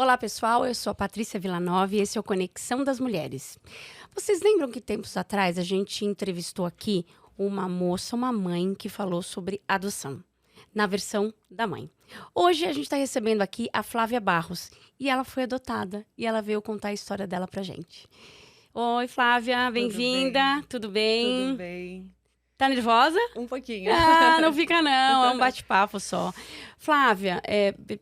Olá, pessoal, eu sou a Patrícia Villanova e esse é o Conexão das Mulheres. Vocês lembram que tempos atrás a gente entrevistou aqui uma moça, uma mãe, que falou sobre adoção, na versão da mãe. Hoje a gente está recebendo aqui a Flávia Barros e ela foi adotada e ela veio contar a história dela pra gente. Oi, Flávia, bem-vinda, tudo bem? Tudo bem. Tá nervosa? Um pouquinho. Ah, não fica não, é um bate-papo só. Flávia,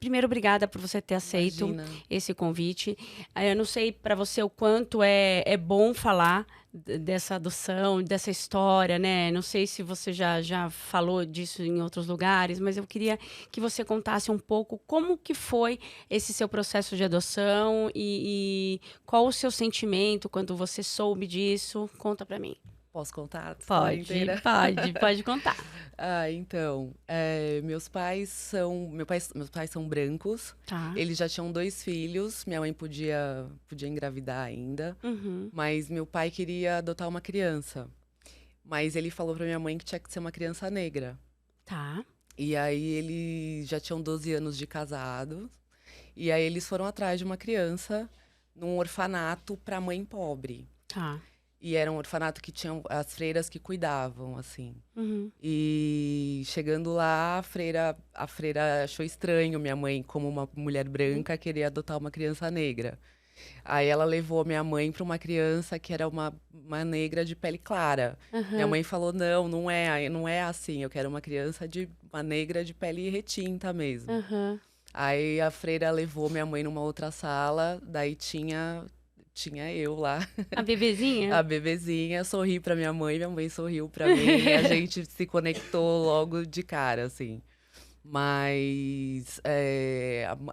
primeiro, obrigada por você ter aceito Imagina. esse convite. Eu não sei para você o quanto é bom falar dessa adoção, dessa história, né? Não sei se você já falou disso em outros lugares, mas eu queria que você contasse um pouco como que foi esse seu processo de adoção e qual o seu sentimento quando você soube disso. Conta para mim. Posso contar a história inteira? Pode contar. Então, meus pais são brancos. Tá. Eles já tinham 2 filhos. Minha mãe podia engravidar ainda. Uhum. Mas meu pai queria adotar uma criança. Mas ele falou pra minha mãe que tinha que ser uma criança negra. Tá. E aí eles já tinham 12 anos de casado. E aí eles foram atrás de uma criança num orfanato pra mãe pobre. Tá. E era um orfanato que tinham as freiras que cuidavam, assim. Uhum. E chegando lá, a freira achou estranho minha mãe, como uma mulher branca, querer adotar uma criança negra. Aí ela levou minha mãe para uma criança que era uma negra de pele clara. Uhum. Minha mãe falou, não é assim, eu quero uma negra de pele retinta mesmo. Uhum. Aí a freira levou minha mãe numa outra sala, daí tinha eu lá. A bebezinha? A bebezinha, sorri pra minha mãe sorriu pra mim, e a gente se conectou logo de cara, assim. Mas...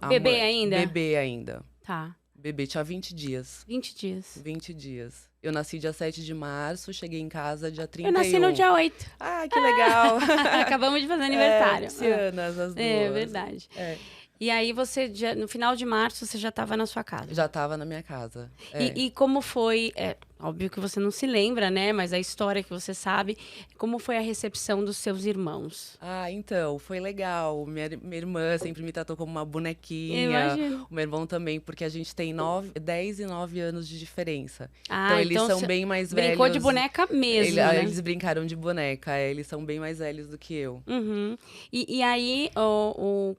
Bebê ainda? Bebê ainda. Tá. Bebê tinha 20 dias. 20 dias. 20 dias. Eu nasci dia 7 de março, cheguei em casa dia 31. Eu nasci no dia 8. Ah, que legal! Acabamos de fazer aniversário. Piscianas, as duas. É verdade. É. E aí você, no final de março, você já estava na sua casa. Já tava na minha casa. E como foi, óbvio que você não se lembra, né? Mas a história que você sabe, como foi a recepção dos seus irmãos? Ah, então, foi legal. Minha irmã sempre me tratou como uma bonequinha. Eu imagino. O meu irmão também, porque a gente tem 10 e 9 anos de diferença. Ah, então, eles então são você bem mais velhos. brincou de boneca mesmo, né? Eles brincaram de boneca, eles são bem mais velhos do que eu. Uhum. E aí,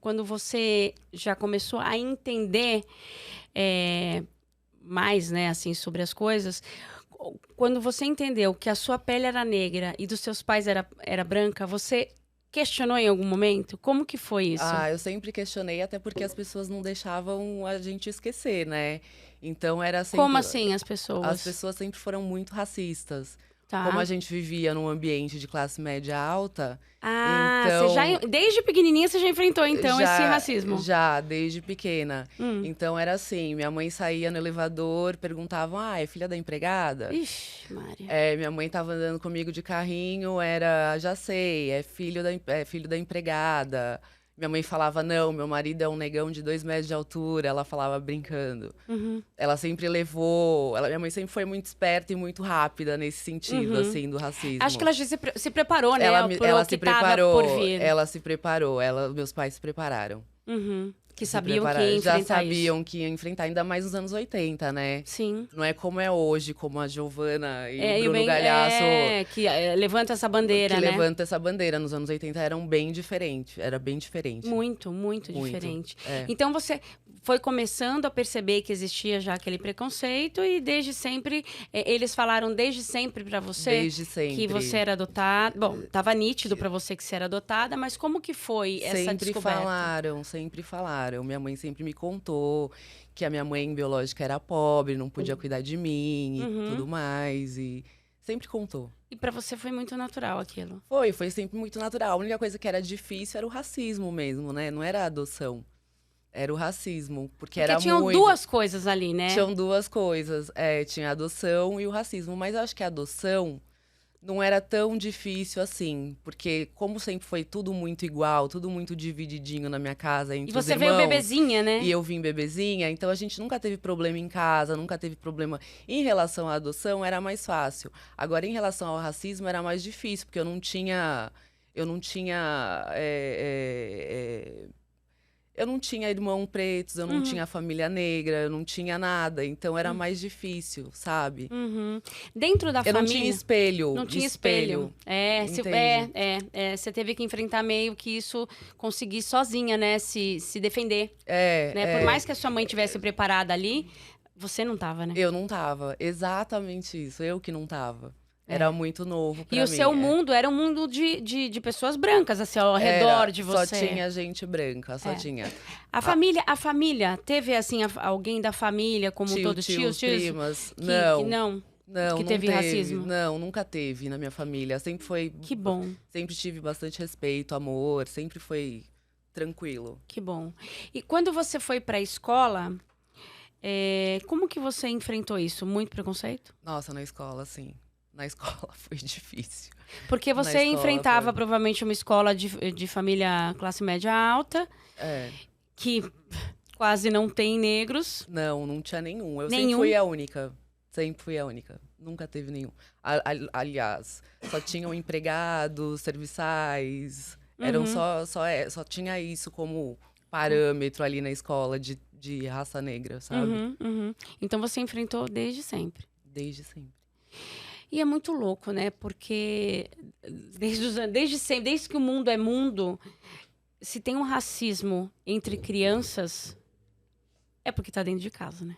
quando você já começou a entender mais, né, assim, sobre as coisas, quando você entendeu que a sua pele era negra e dos seus pais era branca, você questionou em algum momento? Como que foi isso? Ah, eu sempre questionei, até porque as pessoas não deixavam a gente esquecer, né? Então era sempre... Como assim as pessoas? As pessoas sempre foram muito racistas. Tá. Como a gente vivia num ambiente de classe média alta, Ah, então... desde pequenininha você já enfrentou, então, esse racismo? Já, desde pequena. Hum. Então, era assim, minha mãe saía no elevador, perguntavam, é filha da empregada? Ixi, Maria. Minha mãe tava andando comigo de carrinho, já sei, é filho da empregada. Minha mãe falava, não, meu marido é um negão de 2 metros de altura, ela falava brincando. Uhum. Ela sempre minha mãe sempre foi muito esperta e muito rápida nesse sentido, assim, do racismo. Acho que ela já se preparou, né? Ela se preparou, por vir. ela se preparou, meus pais se prepararam. Uhum. Que Se sabiam que prepararam. ia enfrentar Já sabiam isso. que ia enfrentar, ainda mais nos anos 80, né? Sim. Não é como é hoje, como a Giovana e o Bruno Galhaço que levanta essa bandeira, que né? levanta essa bandeira. Nos anos 80 era bem diferente. Muito, muito diferente. É. Então você foi começando a perceber que existia já aquele preconceito e desde sempre, eles falaram desde sempre pra você Desde sempre. que você era adotada. Bom, tava nítido pra você que você era adotada, mas como que foi essa Sempre descoberta? sempre falaram. Minha mãe sempre me contou que a minha mãe biológica era pobre, não podia cuidar de mim e tudo mais. E sempre contou. E pra você foi muito natural aquilo? Foi sempre muito natural. A única coisa que era difícil era o racismo mesmo, né? Não era a adoção. Era o racismo, porque era tinham muito... duas coisas ali, né? Tinham duas coisas. Tinha a adoção e o racismo. Mas eu acho que a adoção não era tão difícil assim. Porque como sempre foi tudo muito igual, tudo muito divididinho na minha casa entre os E você irmãos. veio bebezinha, né? E eu vim bebezinha, então a gente nunca teve problema em casa, nunca teve problema. Em relação à adoção, era mais fácil. Agora, em relação ao racismo, era mais difícil, porque eu não tinha eu não tinha irmão pretos, eu não tinha família negra, eu não tinha nada. Então era mais difícil, sabe? Dentro da Eu família... não tinha espelho. Não tinha espelho. Entende? Você teve que enfrentar meio que isso, conseguir sozinha, né? Se defender. É, Né? Por mais que a sua mãe tivesse preparada ali, você não tava, né? eu não tava. Exatamente isso. Eu que não tava. Era muito novo pra E mim. o seu mundo era um mundo de pessoas brancas, assim, ao redor de você. Só tinha gente branca, só tinha. A família, teve, assim, alguém da família, como todos tios, primas. Não, Não, que não teve racismo? Não, nunca teve na minha família. Sempre foi... Que bom. Sempre tive bastante respeito, amor. Sempre foi tranquilo. Que bom. E quando você foi pra escola, como que você enfrentou isso? Muito preconceito? Nossa, na escola, sim. Na escola foi difícil. Porque você enfrentava provavelmente uma escola de família classe média alta, que quase não tem negros. Não tinha nenhum. Eu sempre fui a única. Sempre fui a única. Nunca teve nenhum. Aliás, só tinham empregados, serviçais. Eram só tinha isso como parâmetro ali na escola de raça negra, sabe? Então você enfrentou desde sempre. Desde sempre. E é muito louco, né? Porque desde sempre, desde que o mundo é mundo, se tem um racismo entre crianças, é porque tá dentro de casa, né?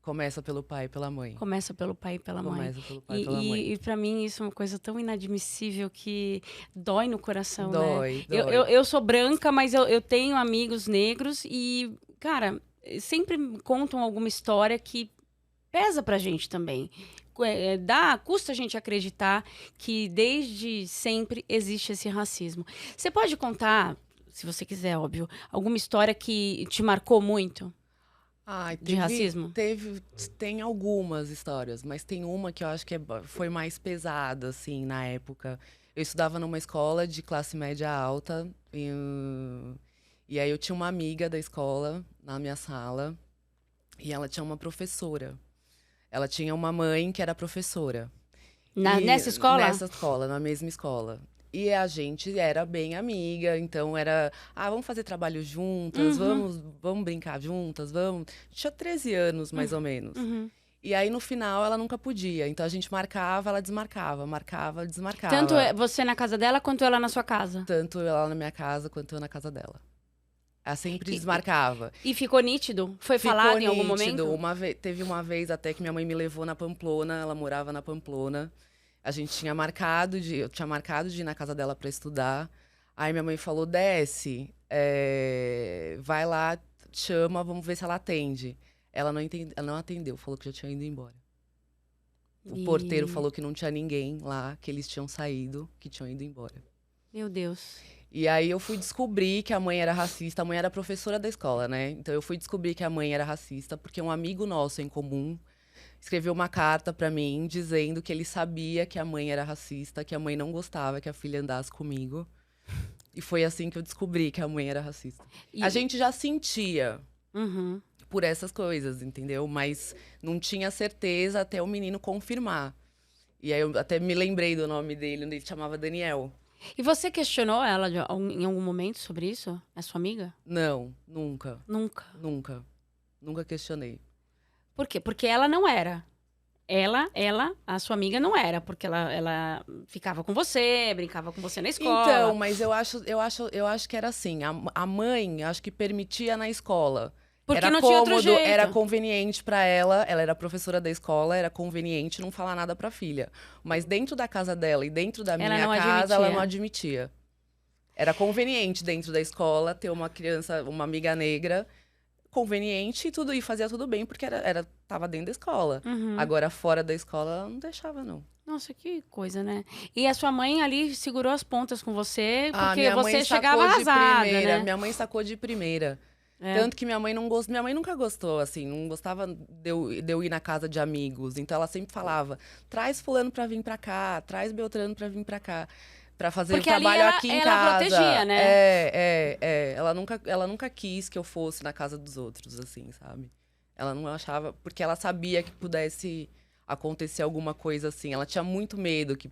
Começa pelo pai e pela mãe. Começa pela mãe. Começa pelo pai e pela mãe. E pra mim isso é uma coisa tão inadmissível que dói no coração, né? Dói. Eu sou branca, mas eu tenho amigos negros e, cara, sempre me contam alguma história que pesa pra gente também. Custa a gente acreditar que desde sempre existe esse racismo. Você pode contar, se você quiser, óbvio, alguma história que te marcou muito? De racismo? Tem algumas histórias, mas tem uma que eu acho que foi mais pesada, assim, na época. Eu estudava numa escola de classe média alta, e aí eu tinha uma amiga da escola na minha sala, e ela tinha uma professora. Ela tinha uma mãe que era professora. Nessa escola? Nessa escola, na mesma escola. E a gente era bem amiga, então era... vamos fazer trabalho juntas, vamos brincar juntas, vamos... Tinha 13 anos, mais ou menos. E aí, no final, ela nunca podia. Então, a gente marcava, ela desmarcava. Marcava, desmarcava. Tanto você na casa dela, quanto ela na sua casa? Tanto ela na minha casa, quanto eu na casa dela. Ela sempre desmarcava. E ficou nítido? Foi falado em algum momento? Teve uma vez até que minha mãe me levou na Pamplona, ela morava na Pamplona. A gente tinha marcado eu tinha marcado de ir na casa dela para estudar. Aí minha mãe falou, desce, vai lá, chama, vamos ver se ela atende. Ela não atendeu, falou que já tinha ido embora. O porteiro falou que não tinha ninguém lá, que eles tinham saído, que tinham ido embora. Meu Deus. E aí eu fui descobrir que a mãe era racista. A mãe era professora da escola, né? Então eu fui descobrir que a mãe era racista porque um amigo nosso em comum escreveu uma carta pra mim dizendo que ele sabia que a mãe era racista, que a mãe não gostava que a filha andasse comigo. E foi assim que eu descobri que a mãe era racista. A gente já sentia por essas coisas, entendeu? Mas não tinha certeza até o menino confirmar. E aí eu até me lembrei do nome dele, ele chamava Daniel. E você questionou ela em algum momento sobre isso? A sua amiga? Não, nunca. Nunca? Nunca. Nunca questionei. Por quê? Porque ela não era. A sua amiga não era, porque ela ficava com você, brincava com você na escola. Então, mas eu acho que era assim. A mãe, acho que permitia na escola. Porque era não cômodo, tinha outro jeito. Era conveniente pra ela era professora da escola, era conveniente não falar nada pra filha. Mas dentro da casa dela e dentro da minha casa, ela não admitia. Era conveniente dentro da escola ter uma criança, uma amiga negra, conveniente e fazia tudo bem, porque tava dentro da escola. Agora, fora da escola, ela não deixava, não. Nossa, que coisa, né? E a sua mãe ali segurou as pontas com você, porque minha você mãe chegava arrasada, né? Minha mãe sacou de primeira. Tanto que minha mãe minha mãe nunca gostou, assim, não gostava de eu ir na casa de amigos. Então ela sempre falava, traz fulano pra vir pra cá, traz Beltrano pra vir pra cá, pra fazer o trabalho aqui em casa. Ela protegia, né? Ela nunca quis que eu fosse na casa dos outros, assim, sabe? Ela não achava, porque ela sabia que pudesse acontecer alguma coisa assim. Ela tinha muito medo que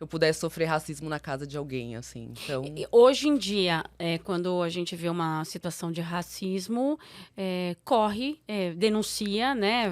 que eu pudesse sofrer racismo na casa de alguém, assim. Então, E hoje em dia, quando a gente vê uma situação de racismo, corre, denuncia, né?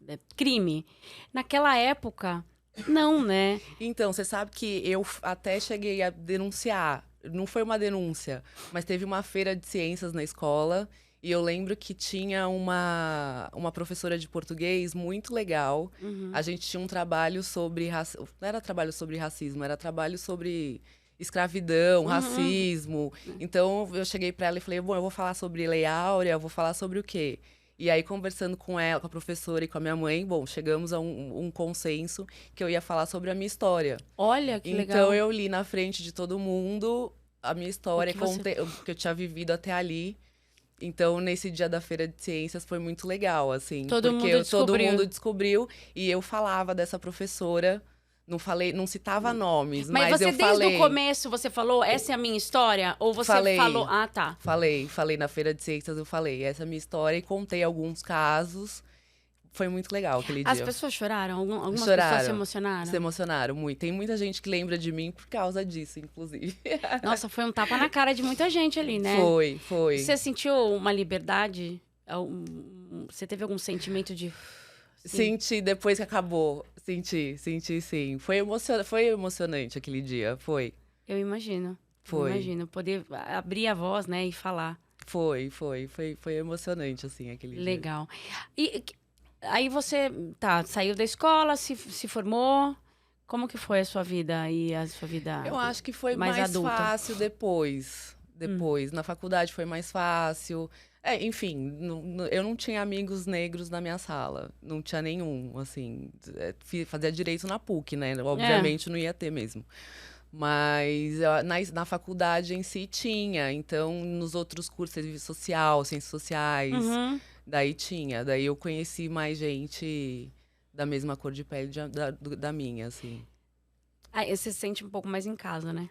É crime. Naquela época, não, né? então, você sabe que eu até cheguei a denunciar. Não foi uma denúncia, mas teve uma feira de ciências na escola. E eu lembro que tinha uma professora de português muito legal. Uhum. A gente tinha um trabalho sobre não era trabalho sobre racismo, era trabalho sobre escravidão, racismo. Então eu cheguei para ela e falei: bom, eu vou falar sobre Lei Áurea, eu vou falar sobre o quê? E aí, conversando com ela, com a professora e com a minha mãe, bom, chegamos a um consenso que eu ia falar sobre a minha história. Olha que Então legal. eu li na frente de todo mundo a minha história, O que você- contei o que eu tinha vivido até ali. Então, nesse dia da Feira de Ciências foi muito legal, assim, Todo porque mundo todo descobriu. mundo descobriu e eu falava dessa professora, não falei, não citava nomes, Mas mas você, eu desde falei. o começo, você falou, essa é a minha história? Ou você Falei. falou... Ah, tá. Falei na Feira de Ciências, eu falei, essa é a minha história e contei alguns casos. Foi muito legal aquele As dia. pessoas choraram? Algumas pessoas Choraram. se emocionaram? Se emocionaram muito. Tem muita gente que lembra de mim por causa disso, inclusive. Nossa, foi um tapa na cara de muita gente ali, né? Foi. Você sentiu uma liberdade? Você teve algum sentimento de... Sim. Senti depois que acabou. Senti sim. Foi emocionante aquele dia, foi. Eu imagino. Foi. Eu imagino. Poder abrir a voz, né, e falar. Foi emocionante, assim, aquele dia. Legal. E aí você, saiu da escola, se formou. Como que foi a sua vida e a sua vida Eu acho que foi mais mais adulta? fácil depois. Na faculdade foi mais fácil. Enfim, eu não tinha amigos negros na minha sala. Não tinha nenhum, assim. Fazia direito na PUC, né? Obviamente não ia ter mesmo. Mas na faculdade em si tinha. Então, nos outros cursos, serviço social, ciências sociais, Uhum. daí tinha. Daí eu conheci mais gente da mesma cor de pele da minha, assim. Aí você se sente um pouco mais em casa, né?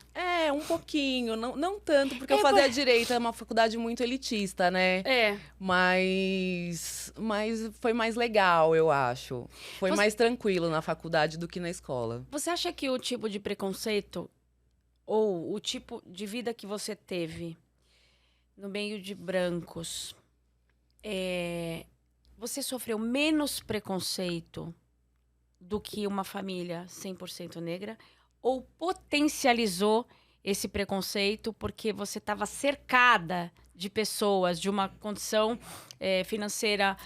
Um pouquinho, não tanto, porque eu fazia direito, é uma faculdade muito elitista, né? Mas foi mais legal, eu acho. Foi mais tranquilo na faculdade do que na escola. Você acha que o tipo de preconceito ou o tipo de vida que você teve no meio de brancos, você sofreu menos preconceito do que uma família 100% negra? Ou potencializou esse preconceito porque você estava cercada de pessoas de uma condição financeira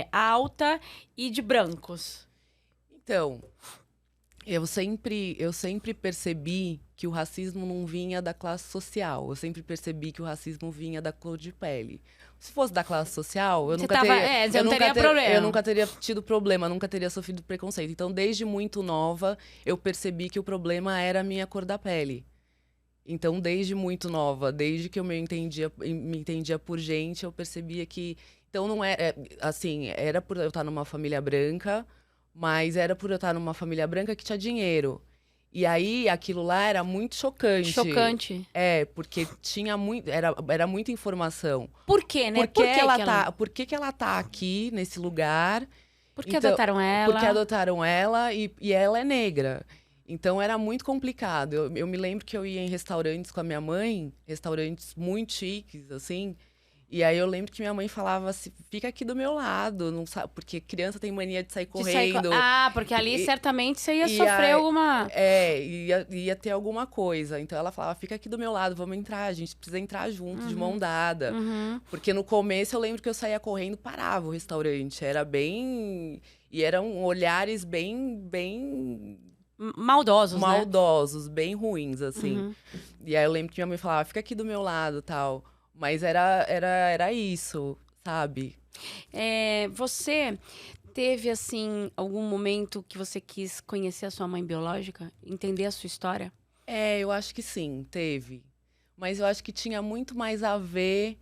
alta e de brancos? Então, eu sempre percebi que o racismo não vinha da classe social. Eu sempre percebi que o racismo vinha da cor de pele. Se fosse da classe social, eu nunca teria tido problema, nunca teria sofrido preconceito. Então, desde muito nova, eu percebi que o problema era a minha cor da pele. Então, desde muito nova, desde que eu me entendia por gente, eu percebia que... Então, não era... Assim, era por eu estar numa família branca, mas era por eu estar numa família branca que tinha dinheiro. E aí, aquilo lá era muito chocante. Chocante. Porque tinha muito... Era muita informação. Por quê, né? Por que ela tá aqui, nesse lugar? Por que adotaram ela? Porque adotaram ela e ela é negra. Então, era muito complicado. Eu me lembro que eu ia em restaurantes com a minha mãe, restaurantes muito chiques, assim. E aí, eu lembro que minha mãe falava assim, fica aqui do meu lado, não sabe, porque criança tem mania de sair correndo. Porque ali certamente você ia sofrer alguma... Ia ter alguma coisa. Então, ela falava, fica aqui do meu lado, vamos entrar, a gente precisa entrar junto, de mão dada. Porque no começo, eu lembro que eu saía correndo, parava o restaurante. Era bem... E eram olhares bem... Maldosos, bem ruins, assim. E aí eu lembro que minha mãe falava, fica aqui do meu lado, tal. Mas era isso, sabe? Você teve, assim, algum momento que você quis conhecer a sua mãe biológica? Entender a sua história? Eu acho que sim, teve. Mas eu acho que tinha muito mais a ver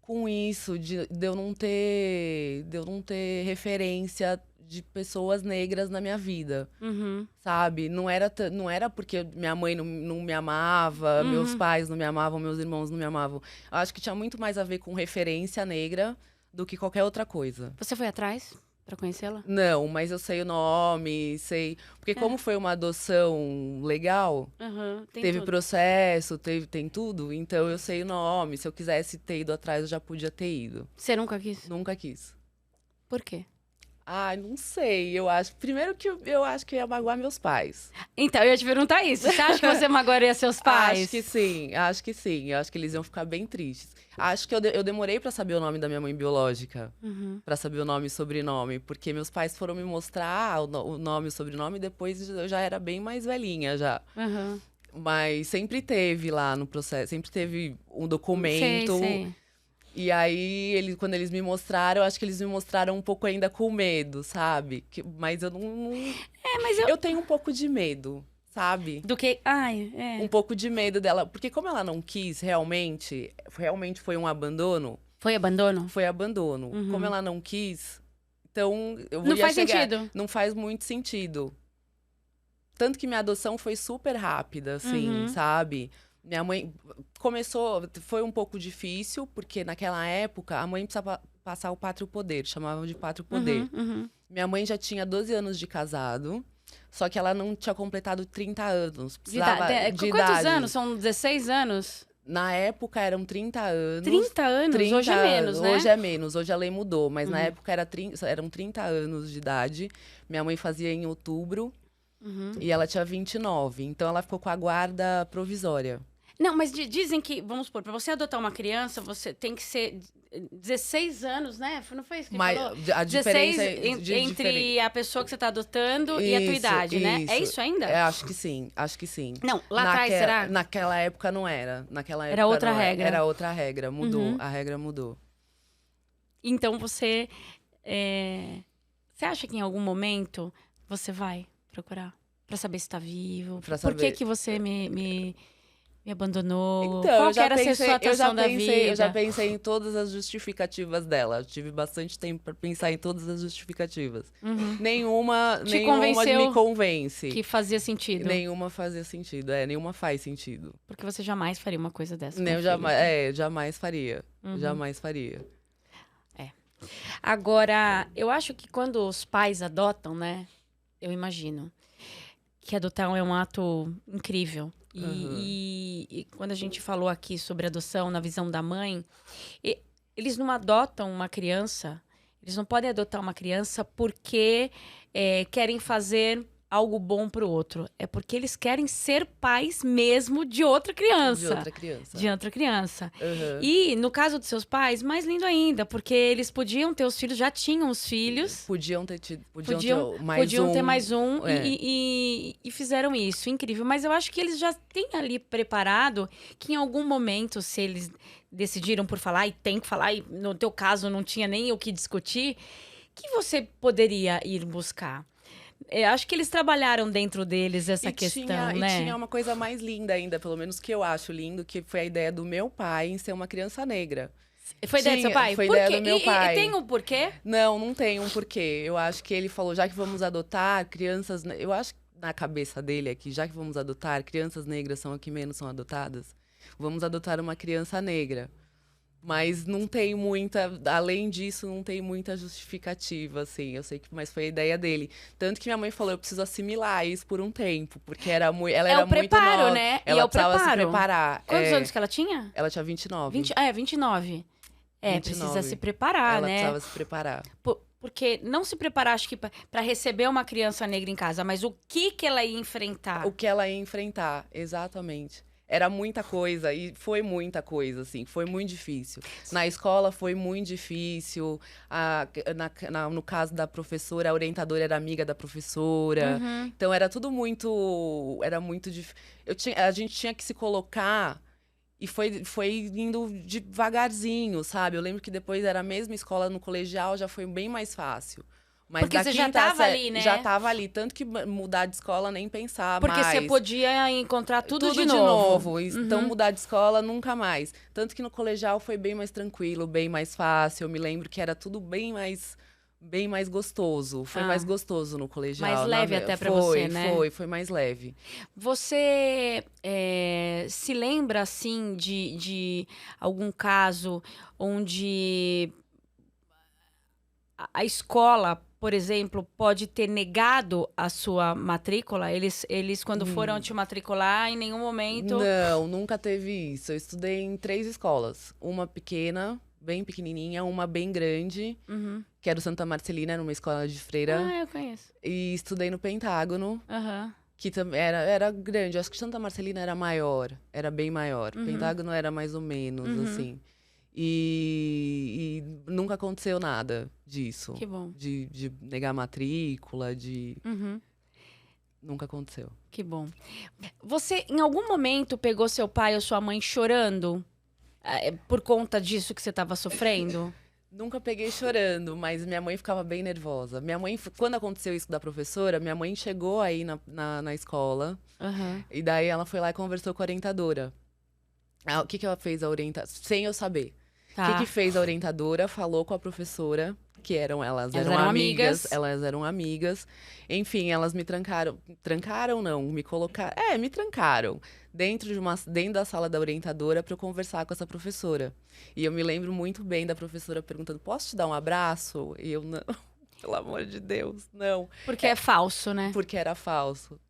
com isso, de eu não ter referência de pessoas negras na minha vida, sabe? Não era porque minha mãe não me amava, meus pais não me amavam, meus irmãos não me amavam. Eu acho que tinha muito mais a ver com referência negra do que qualquer outra coisa. Você foi atrás? pra conhecê-la? Não, mas eu sei o nome, sei. Porque como foi uma adoção legal, Aham, tem teve tudo. processo, tem tudo, então eu sei o nome. Se eu quisesse ter ido atrás, eu já podia ter ido. Você nunca quis? Nunca quis. Por quê? Ai, não sei. Eu acho. Primeiro que eu acho que eu ia magoar meus pais. Então, eu ia te perguntar isso. Você acha que você magoaria seus pais? Acho que sim, acho que sim. Eu acho que eles iam ficar bem tristes. Acho que eu demorei pra saber o nome da minha mãe biológica. Uhum. Pra saber o nome e sobrenome. Porque meus pais foram me mostrar o nome e o sobrenome, e depois eu já era bem mais velhinha já. Uhum. Mas sempre teve lá no processo, sempre teve um Sei, documento. sei. E aí, quando eles me mostraram, eu acho que eles me mostraram um pouco ainda com medo, sabe? Mas eu não. Mas Eu tenho um pouco de medo, sabe? Do que... Ai, Um pouco de medo dela. Porque como ela não quis realmente foi um abandono, Foi abandono? foi abandono. Uhum. Como ela não quis, então eu Não ia faz chegar. sentido. Não faz muito sentido. Tanto que minha adoção foi super rápida, assim, Uhum. sabe? Minha mãe foi um pouco difícil, porque naquela época a mãe precisava passar o pátrio poder, chamavam de pátrio poder. Uhum, uhum. Minha mãe já tinha 12 anos de casado, só que ela não tinha completado 30 anos. De Precisava idade. de Quantos idade. anos? São 16 anos? Na época eram 30 anos. 30 anos? 30 Hoje é menos, né? Hoje é menos, hoje a lei mudou, mas na Uhum. época eram 30 anos de idade. Minha mãe fazia em outubro Uhum. e ela tinha 29, então ela ficou com a guarda provisória. Não, mas dizem que, vamos supor, pra você adotar uma criança, você tem que ser 16 anos, né? Não foi isso que ele Mas falou? a 16 diferença entre a pessoa que você tá adotando e a tua Isso, idade, né? É isso ainda? Acho que sim, acho que sim. Não, lá atrás, será? Naquela época não era. Naquela época Era outra não regra. Era outra regra, mudou. Uhum. A regra mudou. Então você. Você acha que em algum momento você vai procurar? Pra saber se tá vivo? Pra Por que saber. que você me abandonou? Então, Qual eu que já era a pensei, sensação da vida? eu já pensei em todas as justificativas dela. Eu tive bastante tempo pra pensar em todas as justificativas. Uhum. Nenhuma Te me convenceu convence. que fazia sentido. Nenhuma fazia sentido. Nenhuma faz sentido. Porque você jamais faria uma coisa dessa. com Nem um eu filho. jamais faria. Uhum. Jamais faria. Agora, eu acho que quando os pais adotam, né? Eu imagino que adotar é um ato incrível. E quando a gente falou aqui sobre adoção na visão da mãe, eles não adotam uma criança, eles não podem adotar uma criança porque querem fazer algo bom pro outro. É porque eles querem ser pais mesmo de outra criança. De outra criança. De outra criança. Uhum. E no caso dos seus pais, mais lindo ainda, porque eles podiam ter os filhos, já tinham os filhos. Podiam ter tido. Podiam ter mais um e fizeram isso. Incrível. Mas eu acho que eles já têm ali preparado que em algum momento, se eles decidiram por falar, e tem que falar, e no teu caso não tinha nem o que discutir, que você poderia ir buscar. Acho que eles trabalharam dentro deles essa questão, né? E tinha uma coisa mais linda ainda, pelo menos que eu acho lindo, que foi a ideia do meu pai em ser uma criança negra. Foi ideia do seu pai? Foi Por ideia quê? do meu pai. E tem um porquê? Não tem um porquê. Eu acho que ele falou, já que vamos adotar crianças... Eu acho que na cabeça dele é que já que vamos adotar, crianças negras são as que menos são adotadas. Vamos adotar uma criança negra. Mas não tem muita... Além disso, não tem muita justificativa, assim. Eu sei que... Mas foi a ideia dele. Tanto que minha mãe falou, eu preciso assimilar isso por um tempo. Porque ela era muito preparo, nova. né? Ela é o precisava preparo. se preparar. Quantos anos que ela tinha? Ela tinha 29. 29. 29. Precisa se preparar, Ela né? precisava se preparar. Porque não se preparar, acho que para receber uma criança negra em casa, mas o que ela ia enfrentar? O que ela ia enfrentar, exatamente. Era muita coisa, e foi muita coisa, assim, foi muito difícil. Na escola foi muito difícil, no caso da professora, a orientadora era amiga da professora, então era tudo era muito difícil. A gente tinha que se colocar, e foi indo devagarzinho, sabe? Eu lembro que depois era a mesma escola no colegial, já foi bem mais fácil. Mas porque você já estava ali, né? Já estava ali, tanto que mudar de escola nem pensar porque mais. Porque você podia encontrar tudo de novo. Então mudar de escola nunca mais. Tanto que no colegial foi bem mais tranquilo, bem mais fácil. Eu me lembro que era tudo bem mais gostoso. Foi mais gostoso no colegial. Mais leve até pra você, né? Foi mais leve. Você se lembra, assim, de algum caso onde a escola por exemplo, pode ter negado a sua matrícula? Eles quando foram te matricular, em nenhum momento... Não, nunca teve isso. Eu estudei em 3 escolas. Uma pequena, bem pequenininha, uma bem grande, que era o Santa Marcelina, era uma escola de freira. Ah, eu conheço. E estudei no Pentágono, que também era grande. Acho que Santa Marcelina era maior, era bem maior. Pentágono era mais ou menos, assim. E nunca aconteceu nada disso. Que bom. De negar matrícula, Nunca aconteceu. Que bom. Você, em algum momento, pegou seu pai ou sua mãe chorando por conta disso que você estava sofrendo? Nunca peguei chorando, mas minha mãe ficava bem nervosa. Minha mãe, quando aconteceu isso da professora, minha mãe chegou aí na escola. E daí ela foi lá e conversou com a orientadora. O que ela fez a orientadora? Sem eu saber. O que fez a orientadora? Falou com a professora, que elas eram amigas. Elas eram amigas. Enfim, elas me trancaram. Trancaram, não, me colocaram. Me trancaram dentro da sala da orientadora para eu conversar com essa professora. E eu me lembro muito bem da professora perguntando: posso te dar um abraço? E eu, não, pelo amor de Deus, não. Porque é falso, né? Porque era falso.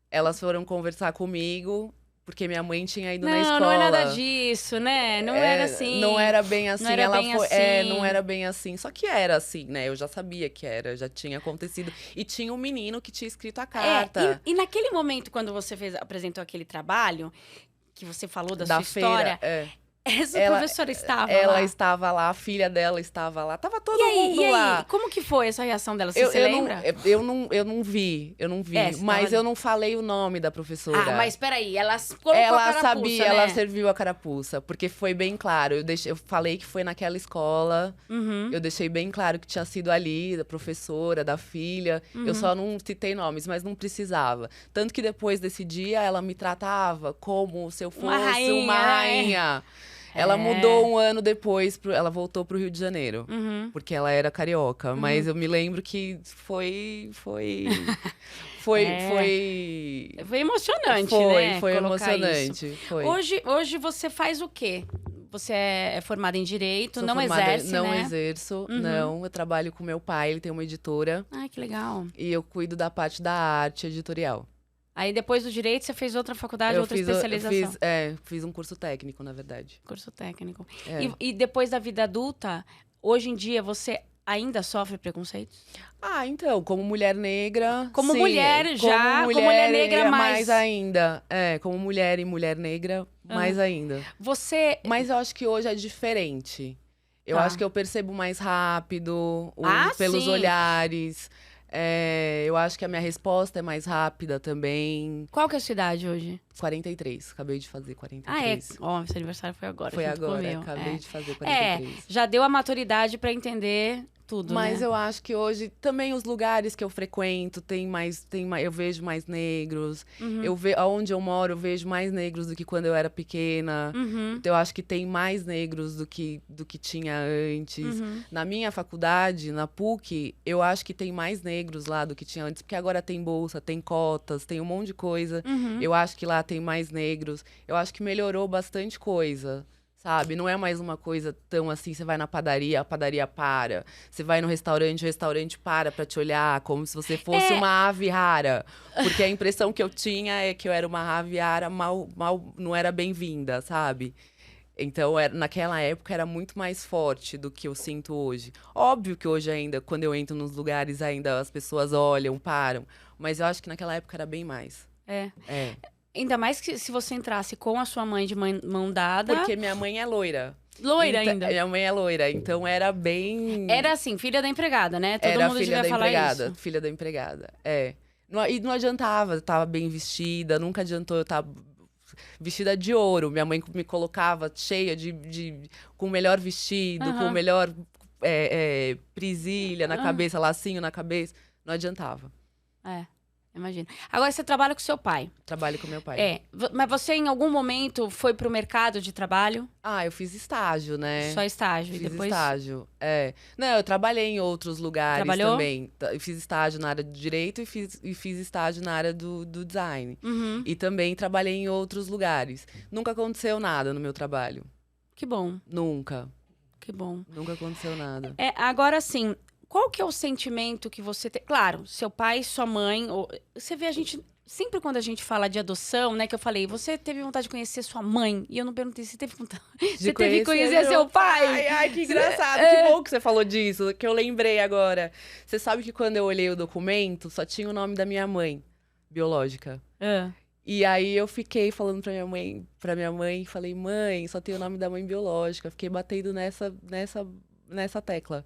Elas foram conversar comigo. Porque minha mãe tinha ido na escola. Não é nada disso, né? Não era assim. Não era bem assim. Não era bem assim. Não era bem assim. Só que era assim, né? Eu já sabia que era, já tinha acontecido. E tinha um menino que tinha escrito a carta. E naquele momento, quando você apresentou aquele trabalho, que você falou da sua feira, história... Essa professora estava lá? Ela estava lá, a filha dela estava lá. Tava todo mundo lá. Como que foi essa reação dela? Você se lembra? Eu não vi. Mas eu não falei o nome da professora. Ah, mas peraí, ela colocou a carapuça, sabia, né? ela serviu a carapuça. Porque foi bem claro. Eu falei que foi naquela escola. Eu deixei bem claro que tinha sido ali, da professora, da filha. Eu só não citei nomes, mas não precisava. Tanto que depois desse dia, ela me tratava como se eu fosse uma rainha. Ela mudou um ano depois, ela voltou pro Rio de Janeiro, porque ela era carioca. Mas eu me lembro que foi emocionante, né? Foi emocionante. Foi. Hoje você faz o quê? Você é formada em Direito, Sou não formada, exerce, não né? Exerço, não. Eu trabalho com meu pai, ele tem uma editora. Ai, que legal. E eu cuido da parte da arte editorial. Aí depois do Direito você fez outra faculdade, outra especialização? Fiz um curso técnico, na verdade. Curso técnico. E depois da vida adulta, hoje em dia você ainda sofre preconceitos? Então, como mulher negra, como sim. Mulher já, como mulher negra mais ainda. Como mulher e mulher negra, mais ainda. Mas eu acho que hoje é diferente. Eu acho que eu percebo mais rápido, pelos olhares. Eu acho que a minha resposta é mais rápida também. Qual que é a sua idade hoje? 43, acabei de fazer 43. Ó, seu aniversário foi agora. Foi agora, acabei de fazer 43. Já deu a maturidade pra entender tudo, Mas né? eu acho que hoje, também os lugares que eu frequento, eu vejo mais negros. Onde eu moro, eu vejo mais negros do que quando eu era pequena. Então, eu acho que tem mais negros do que tinha antes. Na minha faculdade, na PUC, eu acho que tem mais negros lá do que tinha antes. Porque agora tem bolsa, tem cotas, tem um monte de coisa. Eu acho que lá tem mais negros. Eu acho que melhorou bastante coisa. Sabe? Não é mais uma coisa tão assim, você vai na padaria, a padaria para. Você vai no restaurante, o restaurante para pra te olhar, como se você fosse uma ave rara. Porque a impressão que eu tinha é que eu era uma ave rara, mal não era bem-vinda, sabe? Então, naquela época, era muito mais forte do que eu sinto hoje. Óbvio que hoje ainda, quando eu entro nos lugares, ainda as pessoas olham, param. Mas eu acho que naquela época era bem mais. Ainda mais que se você entrasse com a sua mãe de mão dada. Porque minha mãe é loira. Loira ainda. Minha mãe é loira, então era bem... Era assim, filha da empregada, né? Todo era mundo filha devia da falar empregada, isso. Filha da empregada, E não adiantava, eu tava bem vestida, nunca adiantou eu estar vestida de ouro. Minha mãe me colocava cheia com o melhor vestido, com o melhor presilha na cabeça, lacinho na cabeça. Não adiantava. Imagina. Agora você trabalha com seu pai. Trabalho com meu pai. Mas você em algum momento foi pro mercado de trabalho? Eu fiz estágio, né? Só estágio. Fiz e depois... estágio, Não, eu trabalhei em outros lugares também. Eu fiz estágio na área do direito e fiz estágio na área do design. E também trabalhei em outros lugares. Nunca aconteceu nada no meu trabalho. Que bom. Nunca. Que bom. Nunca aconteceu nada. Agora, assim, qual que é o sentimento que você tem? Claro, seu pai, sua mãe, você vê a gente... Sempre quando a gente fala de adoção, né, que eu falei, você teve vontade de conhecer sua mãe? E eu não perguntei se teve vontade. Você teve que conhecer seu pai? Ai, que engraçado, que bom que você falou disso, que eu lembrei agora. Você sabe que quando eu olhei o documento, só tinha o nome da minha mãe, biológica. E aí eu fiquei falando pra minha mãe, falei, mãe, só tem o nome da mãe biológica. Fiquei batendo nessa tecla.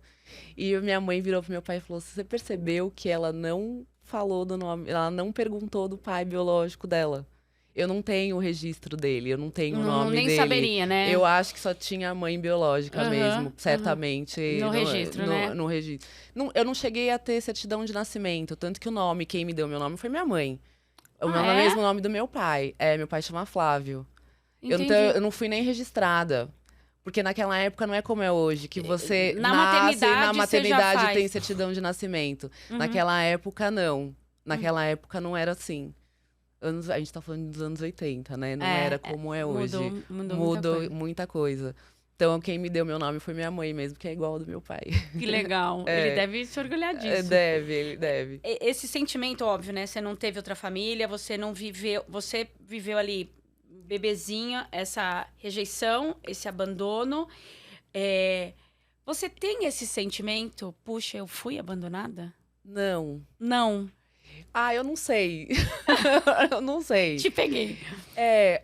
E minha mãe virou pro meu pai e falou, você percebeu que ela não falou do nome, ela não perguntou do pai biológico dela. Eu não tenho o registro dele, eu não tenho o nome nem dele. saberia, né? Eu acho que só tinha a mãe biológica mesmo, certamente. No registro, né? No registro. Eu não cheguei a ter certidão de nascimento, tanto que quem me deu meu nome foi minha mãe. O mesmo nome do meu pai. Meu pai chama Flávio. Eu não fui nem registrada. Porque naquela época não é como é hoje, que você na maternidade tem certidão de nascimento. Naquela época, não. Naquela época não era assim. A gente tá falando dos anos 80, né? Não era como é hoje. Mudou muita coisa. Então, quem me deu meu nome foi minha mãe mesmo, que é igual ao do meu pai. Que legal. Ele deve se orgulhar disso. Ele deve. Esse sentimento, óbvio, né? Você não teve outra família, você viveu ali... bebezinha, essa rejeição, esse abandono. Você tem esse sentimento? Puxa, eu fui abandonada? Não. Não. Eu não sei. Eu não sei. Te peguei.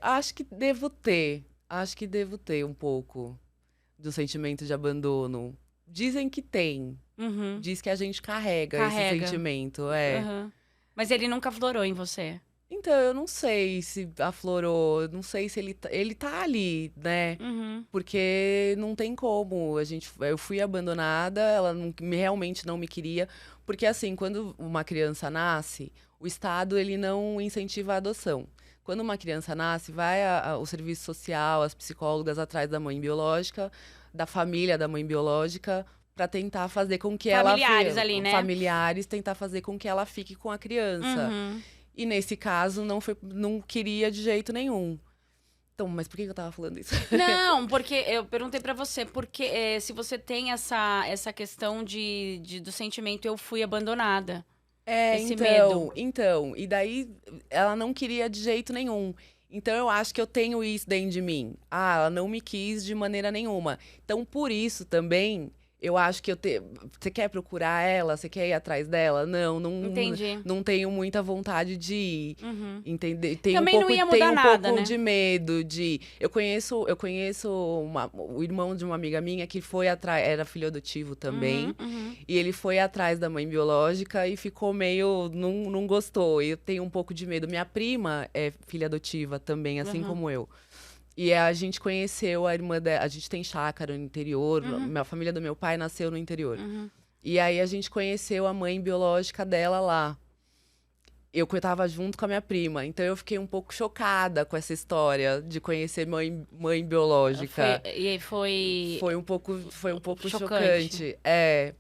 Acho que devo ter. Acho que devo ter um pouco do sentimento de abandono. Dizem que tem. Diz que a gente carrega esse sentimento. Mas ele nunca aflorou em você? Então, eu não sei se aflorou, não sei se ele tá ali, né? Porque não tem como. Eu fui abandonada, ela realmente não me queria. Porque, assim, quando uma criança nasce, o Estado, ele não incentiva a adoção. Quando uma criança nasce, vai o serviço social, as psicólogas atrás da mãe biológica, da família da mãe biológica, para tentar fazer com que familiares ali, né? Familiares, tentar fazer com que ela fique com a criança. E nesse caso, não queria de jeito nenhum. Então, mas por que eu tava falando isso? Não, porque eu perguntei pra você, porque se você tem essa questão do sentimento, eu fui abandonada. Esse medo. Então, e daí ela não queria de jeito nenhum. Então, eu acho que eu tenho isso dentro de mim. Ela não me quis de maneira nenhuma. Então, por isso também... Eu acho que você quer procurar ela? Você quer ir atrás dela? Não. Entendi. Não tenho muita vontade de ir. Entender. Também não ia mudar nada, pouco né? de medo de... Eu conheço o irmão de uma amiga minha que foi atrás... Era filho adotivo também. E ele foi atrás da mãe biológica e ficou meio... Não gostou. Eu tenho um pouco de medo. Minha prima é filha adotiva também, assim como eu. E a gente conheceu a irmã dela. A gente tem chácara no interior. A família do meu pai nasceu no interior. E aí a gente conheceu a mãe biológica dela lá. Eu tava junto com a minha prima. Então eu fiquei um pouco chocada com essa história de conhecer mãe biológica. Foi um pouco chocante.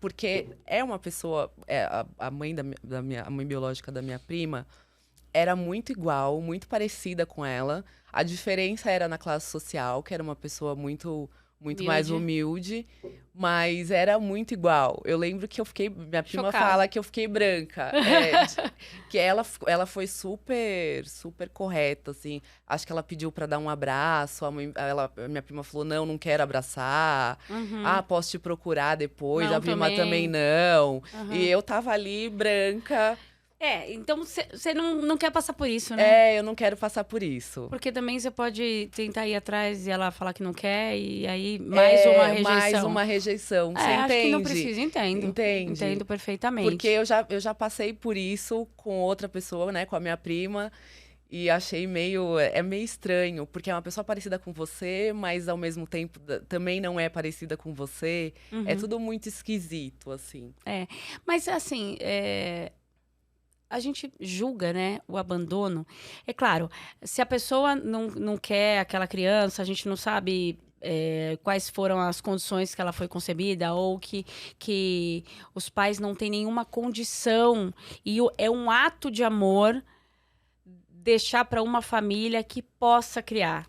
Porque é uma pessoa. A mãe a mãe biológica da minha prima era muito igual, muito parecida com ela. A diferença era na classe social, que era uma pessoa muito mais humilde, mas era muito igual. Eu lembro que minha prima Chocada. fala que eu fiquei branca. Que ela foi super, super correta, assim. Acho que ela pediu pra dar um abraço, minha prima falou, não quero abraçar. Posso te procurar depois, Não, a prima também não. E eu tava ali, branca... Então você não quer passar por isso, né? Eu não quero passar por isso. Porque também você pode tentar ir atrás e ela falar que não quer, e aí mais uma rejeição. Mais uma rejeição, você acho entende? que não precisa, entendo. Entende? Entendo perfeitamente. Porque eu já passei por isso com outra pessoa, né? Com a minha prima. E achei meio estranho, porque é uma pessoa parecida com você, mas ao mesmo tempo também não é parecida com você. É tudo muito esquisito, assim. Mas assim, a gente julga, né, o abandono. É claro, se a pessoa não quer aquela criança, a gente não sabe quais foram as condições que ela foi concebida, ou que os pais não têm nenhuma condição. E é um ato de amor deixar para uma família que possa criar.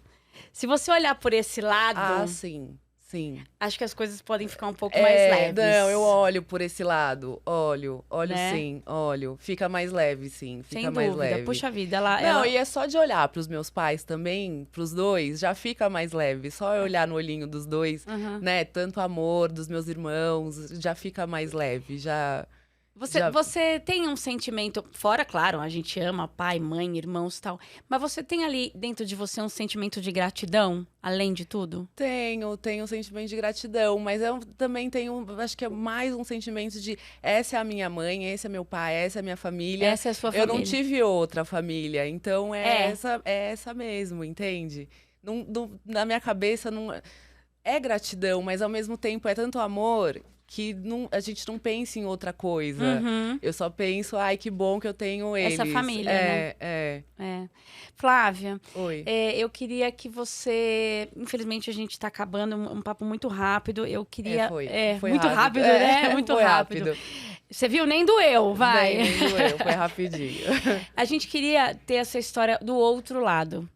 Se você olhar por esse lado... Sim. Sim. Acho que as coisas podem ficar um pouco mais leves. Não, eu olho por esse lado. Olho Né? sim, olho. Fica mais leve, sim. Fica Sem mais dúvida. leve. Puxa vida, Não, e é só de olhar pros meus pais também, pros dois, já fica mais leve. Só eu olhar no olhinho dos dois, Uhum. né? Tanto amor dos meus irmãos, já fica mais leve, já... Você tem um sentimento, fora, claro, a gente ama pai, mãe, irmãos e tal, mas você tem ali dentro de você um sentimento de gratidão, além de tudo? Tenho um sentimento de gratidão, mas eu também tenho, acho que é mais um sentimento de essa é a minha mãe, esse é meu pai, essa é a minha família. Essa é a sua família. Eu não tive outra família, então É. é essa mesmo, entende? Na minha cabeça não é gratidão, mas ao mesmo tempo é tanto amor que a gente não pensa em outra coisa. Uhum. Eu só penso, ai, que bom que eu tenho eles. Essa família, né? É. Flávia, Oi. eu queria que você... Infelizmente, a gente está acabando um papo muito rápido. Eu queria... Foi muito rápido, né? Muito foi rápido. Você viu? Nem doeu, vai. Nem doeu, foi rapidinho. A gente queria ter essa história do outro lado.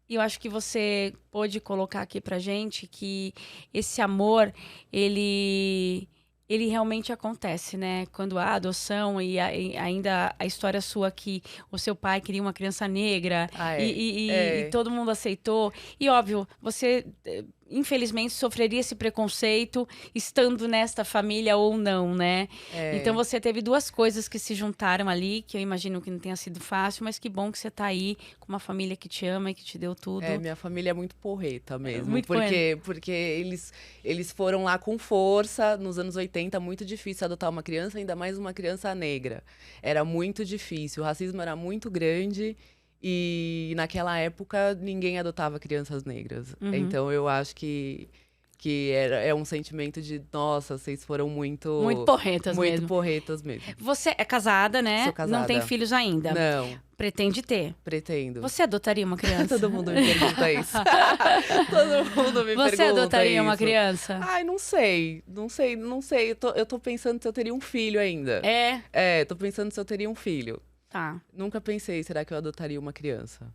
E eu acho que você pôde colocar aqui pra gente que esse amor, ele realmente acontece, né? Quando há adoção e ainda a história sua que o seu pai queria uma criança negra e todo mundo aceitou. E óbvio, você infelizmente sofreria esse preconceito estando nesta família ou não, né? Então você teve duas coisas que se juntaram ali, que eu imagino que não tenha sido fácil, mas que bom que você tá aí com uma família que te ama e que te deu tudo. Minha família é muito porreta mesmo. Muito porque eles foram lá com força nos anos 80, muito difícil adotar uma criança, ainda mais uma criança negra. Era muito difícil, o racismo era muito grande. E naquela época ninguém adotava crianças negras. Uhum. Então eu acho que é um sentimento de, nossa, vocês foram muito porretas mesmo. Muito porretas mesmo. Você é casada, né? Sou casada. Não tem filhos ainda. Não. Pretende ter? Pretendo. Você adotaria uma criança? Todo mundo me pergunta isso. Todo mundo me pergunta isso. Você adotaria uma criança? Ai, não sei. Eu tô pensando se eu teria um filho ainda. Tô pensando se eu teria um filho. Tá. Nunca pensei, será que eu adotaria uma criança?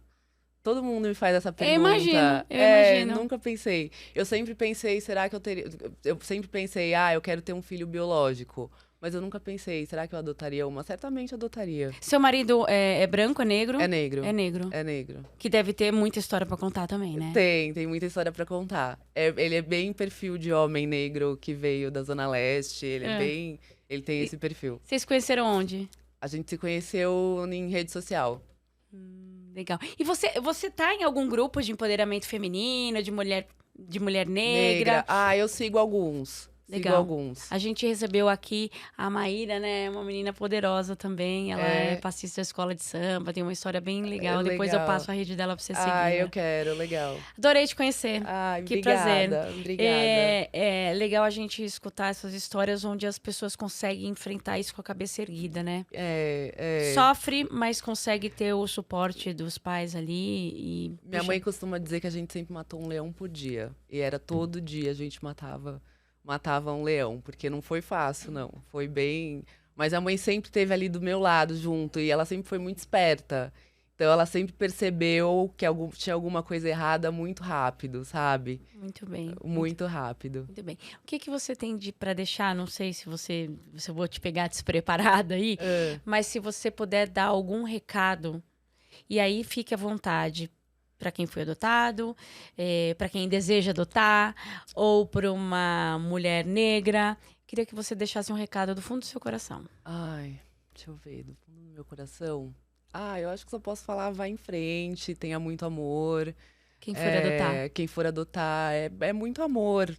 Todo mundo me faz essa pergunta. Eu imagino. Nunca pensei. Eu sempre pensei, será que eu teria... Eu sempre pensei, eu quero ter um filho biológico. Mas eu nunca pensei, será que eu adotaria uma? Certamente adotaria. Seu marido é branco, é negro? É negro. É negro. É negro. Que deve ter muita história pra contar também, né? Tem muita história pra contar. Ele é bem perfil de homem negro que veio da Zona Leste. Ele tem esse perfil. Vocês conheceram onde? A gente se conheceu em rede social. Legal. E você tá em algum grupo de empoderamento feminino, de mulher negra? Eu sigo alguns. Legal. Sigo alguns. A gente recebeu aqui a Maíra, né? Uma menina poderosa também. Ela é passista da escola de samba, tem uma história bem legal. Depois eu passo a rede dela pra você seguir. Eu quero, legal. Adorei te conhecer. Que obrigada, prazer. Obrigada. É legal a gente escutar essas histórias onde as pessoas conseguem enfrentar isso com a cabeça erguida, né? Sofre, mas consegue ter o suporte dos pais ali. Minha mãe costuma dizer que a gente sempre matou um leão por dia. E era todo dia a gente matava um leão, porque não foi fácil, não. Foi bem... Mas a mãe sempre esteve ali do meu lado, junto, e ela sempre foi muito esperta. Então, ela sempre percebeu que tinha alguma coisa errada muito rápido, sabe? Muito bem. Muito rápido. Muito bem. O que você tem pra deixar? Não sei se eu vou te pegar despreparada aí, mas se você puder dar algum recado, e aí fique à vontade, para quem foi adotado, para quem deseja adotar, ou para uma mulher negra. Queria que você deixasse um recado do fundo do seu coração. Deixa eu ver, do fundo do meu coração. Eu acho que só posso falar, vá em frente, tenha muito amor. Quem for adotar. Quem for adotar, é muito amor.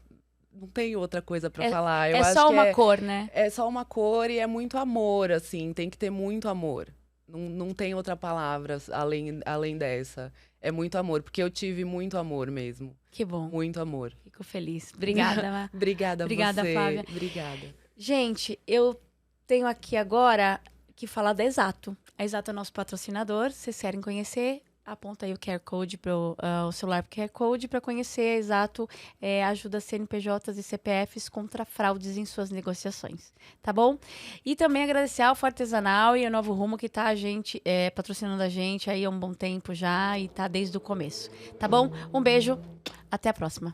Não tem outra coisa para falar. Eu acho só uma cor, né? É só uma cor e é muito amor, assim, tem que ter muito amor. Não tem outra palavra além dessa. É muito amor, porque eu tive muito amor mesmo. Que bom. Muito amor. Fico feliz. Obrigada, Má. Obrigada, você. Flávia. Obrigada. Gente, eu tenho aqui agora que falar da Exato. A Exato é nosso patrocinador. Se vocês querem conhecer, aponta aí o QR Code o celular pro QR Code para conhecer. Exato, ajuda CNPJs e CPFs contra fraudes em suas negociações, tá bom? E também agradecer ao Artesanal e ao Novo Rumo que tá patrocinando a gente aí há um bom tempo já e tá desde o começo, tá bom? Um beijo, até a próxima.